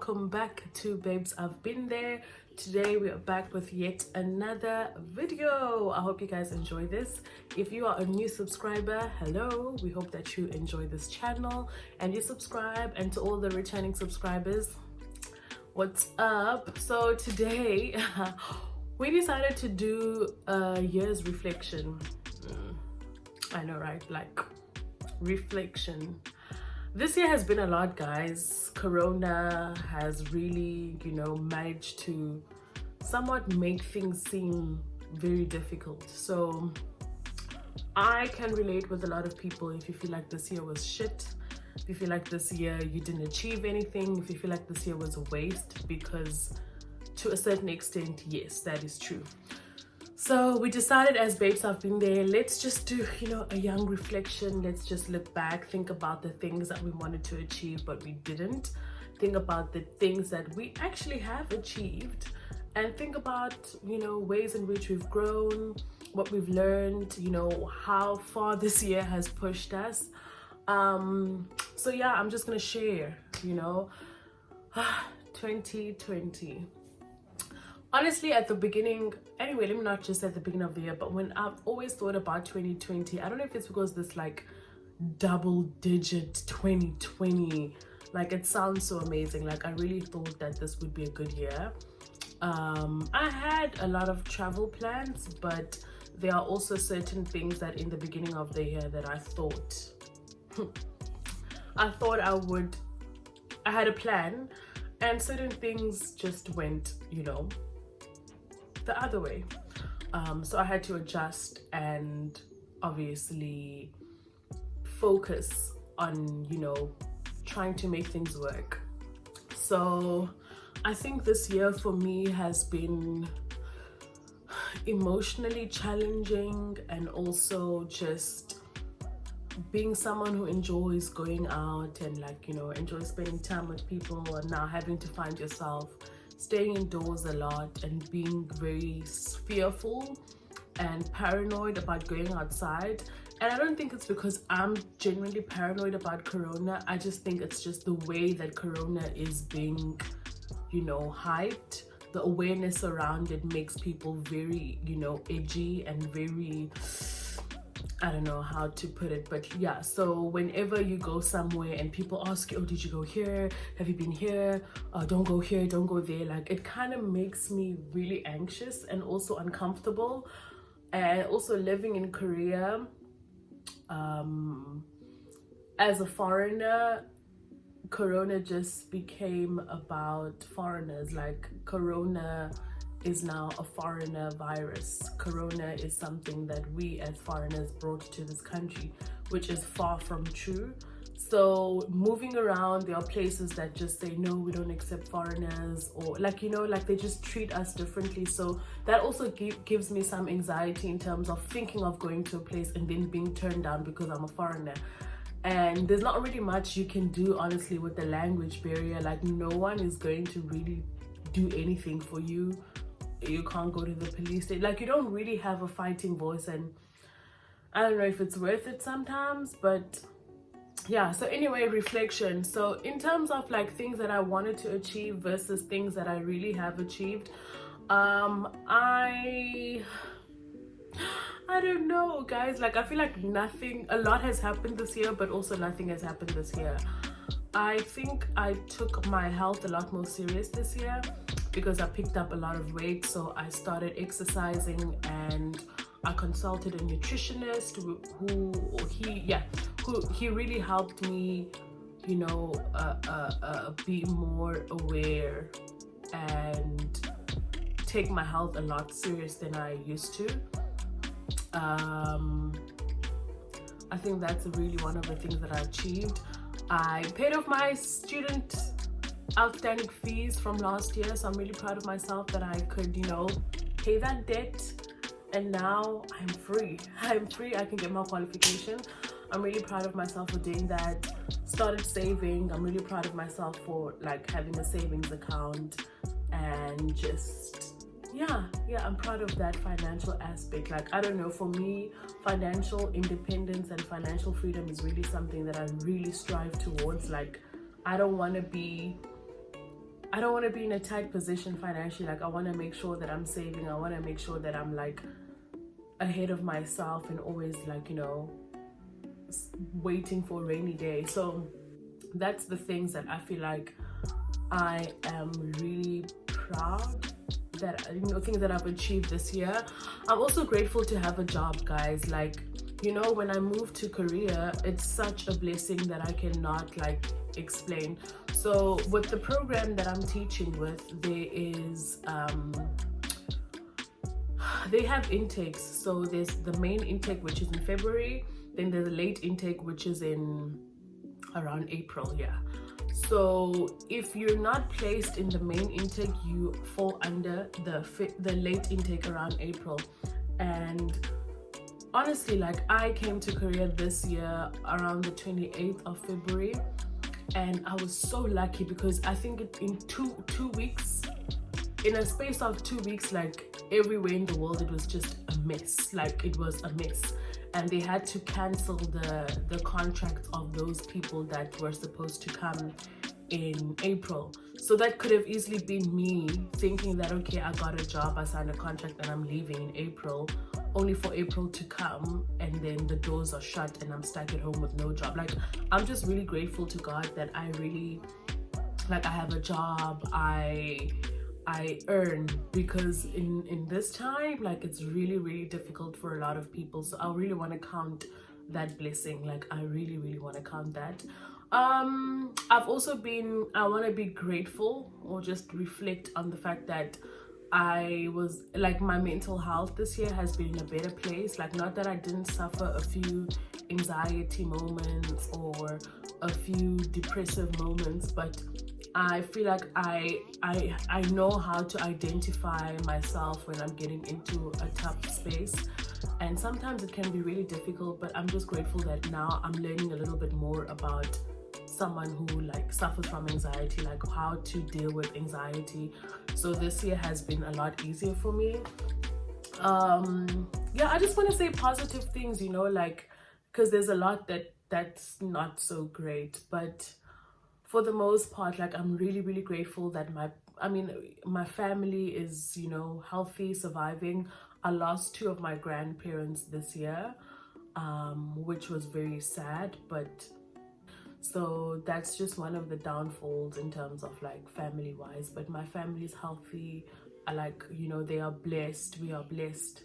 welcome back to Babes I've Been There. Today we are back with yet another video. I hope you guys enjoy this. If you are a new subscriber, hello, we hope that you enjoy this channel and you subscribe. And to all the returning subscribers, what's up? So today we decided to do a year's reflection. I know, right? Like reflection. This year has been a lot, guys. Corona has really, managed to somewhat make things seem very difficult. So I can relate with a lot of people. If you feel like this year was shit, if you feel like this year you didn't achieve anything, if you feel like this year was a waste, because to a certain extent, yes, that is true. So we decided as Babes I've Been There, let's just do, a young reflection. Let's just look back, think about the things that we wanted to achieve, but we didn't. Think about the things that we actually have achieved, and think about, ways in which we've grown, what we've learned, how far this year has pushed us. So yeah, I'm just gonna share, 2020. Honestly, at the beginning, anyway, let me not just at the beginning of the year, but when I've always thought about 2020, I don't know if it's because this like double digit 2020, like it sounds so amazing. Like I really thought that this would be a good year. I had a lot of travel plans, but there are also certain things that in the beginning of the year that I thought I had a plan, and certain things just went, the other way. So I had to adjust and obviously focus on, trying to make things work. So I think this year for me has been emotionally challenging, and also just being someone who enjoys going out and enjoys spending time with people, and now having to find yourself staying indoors a lot and being very fearful and paranoid about going outside. And I don't think it's because I'm genuinely paranoid about Corona. I just think it's just the way that Corona is being, hyped. The awareness around it makes people very, edgy and very, I don't know how to put it, but yeah. So whenever you go somewhere and people ask you, oh, did you go here? Have you been here? Don't go here, don't go there. Like it kind of makes me really anxious and also uncomfortable. And also living in Korea, as a foreigner, Corona just became about foreigners. Like Corona is now a foreigner virus. Corona is something that we as foreigners brought to this country, which is far from true. So moving around, there are places that just say, no, we don't accept foreigners, or they just treat us differently. So that also gives me some anxiety in terms of thinking of going to a place and then being turned down because I'm a foreigner. And there's not really much you can do, honestly, with the language barrier. Like no one is going to really do anything for you. You can't go to the police station. Like you don't really have a fighting voice, and I don't know if it's worth it sometimes, but yeah. So anyway, reflection. So in terms of like things that I wanted to achieve versus things that I really have achieved, I don't know, guys. Like I feel like a lot has happened this year, but also nothing has happened this year. I think I took my health a lot more serious this year because I picked up a lot of weight. So I started exercising, and I consulted a nutritionist who really helped me, be more aware and take my health a lot serious than I used to. I think that's really one of the things that I achieved. I paid off my student outstanding fees from last year, so I'm really proud of myself that I could, pay that debt, and now I'm free. I can get my qualification. I'm really proud of myself for doing that. Started saving. I'm really proud of myself for like having a savings account, and just I'm proud of that financial aspect. Like I don't know, for me, financial independence and financial freedom is really something that I really strive towards. Like I don't want to be I don't want to be in a tight position financially. Like I want to make sure that I'm saving. I want to make sure that I'm like ahead of myself and always like, you know, waiting for a rainy day. So that's the things that I feel like I am really proud that, you know, things that I've achieved this year. I'm also grateful to have a job, guys. Like, you know, when I moved to Korea, it's such a blessing that I cannot like explain. So with the program that I'm teaching with, there is they have intakes. So there's the main intake, which is in February, then there's a late intake, which is in around April. Yeah, so if you're not placed in the main intake, you fall under the late intake around April. And honestly, like I came to Korea this year around the 28th of February, and I was so lucky because I think in two weeks, in a space of 2 weeks, like everywhere in the world, it was just a mess. Like it was a mess, and they had to cancel the contracts of those people that were supposed to come in April. So that could have easily been me thinking that, okay, I got a job, I signed a contract, and I'm leaving in April, only for April to come and then the doors are shut and I'm stuck at home with no job. Like I'm just really grateful to God that I really, like, I have a job, I earn, because in this time, like it's really difficult for a lot of people. So I really want to count that blessing. Like I really want to count that. I've also been, I want to be grateful or just reflect on the fact that I was like, my mental health this year has been in a better place. Like not that I didn't suffer a few anxiety moments or a few depressive moments, but I feel like I know how to identify myself when I'm getting into a tough space, and sometimes it can be really difficult, but I'm just grateful that now I'm learning a little bit more about someone who like suffers from anxiety, like how to deal with anxiety. So this year has been a lot easier for me. Yeah, I just want to say positive things, you know, like, because there's a lot that's not so great, but for the most part, like I'm really grateful that my family is, you know, healthy, surviving. I lost 2 of my grandparents this year, which was very sad, but so that's just one of the downfalls in terms of like family wise. But my family is healthy. I like, you know, they are blessed, we are blessed.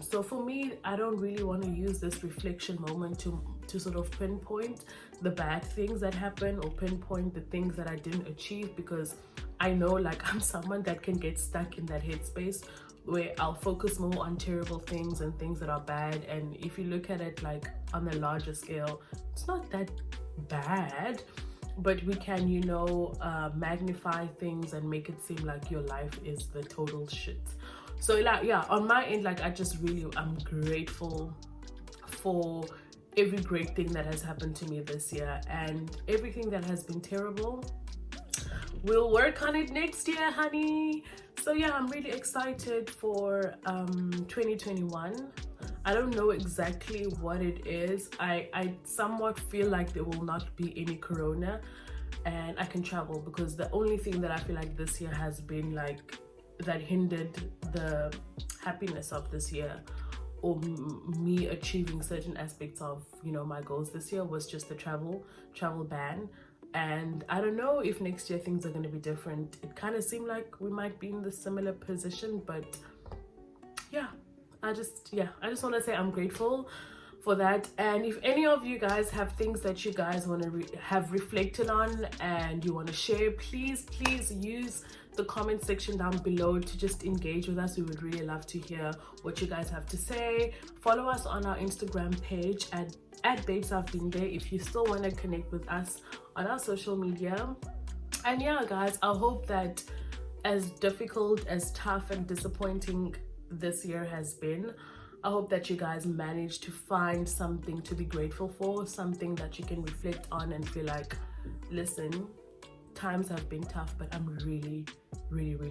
So for me, I don't really want to use this reflection moment to sort of pinpoint the bad things that happen or pinpoint the things that I didn't achieve, because I know like I'm someone that can get stuck in that headspace where I'll focus more on terrible things and things that are bad. And if you look at it like on a larger scale, it's not that bad, but we can, you know, magnify things and make it seem like your life is the total shit. So like, yeah, on my end, like I just really, I'm grateful for every great thing that has happened to me this year, and everything that has been terrible, we'll work on it next year, honey. So yeah, I'm really excited for 2021. I don't know exactly what it is. I somewhat feel like there will not be any corona and I can travel, because the only thing that I feel like this year has been like that hindered the happiness of this year, or me achieving certain aspects of, you know, my goals this year, was just the travel ban. And I don't know if next year things are going to be different. It kind of seemed like we might be in the similar position, but yeah, I just want to say I'm grateful for that. And if any of you guys have things that you guys want to have reflected on and you want to share, please use the comment section down below to just engage with us. We would really love to hear what you guys have to say. Follow us on our Instagram page at Babes I've Been There if you still want to connect with us on our social media. And yeah, guys, I hope that as difficult, as tough and disappointing this year has been, I hope that you guys manage to find something to be grateful for, something that you can reflect on and feel like, listen, times have been tough, but I'm really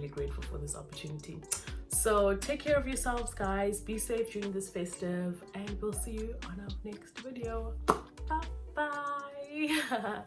grateful for this opportunity. So take care of yourselves, guys. Be safe during this festive, and we'll see you on our next video. Bye.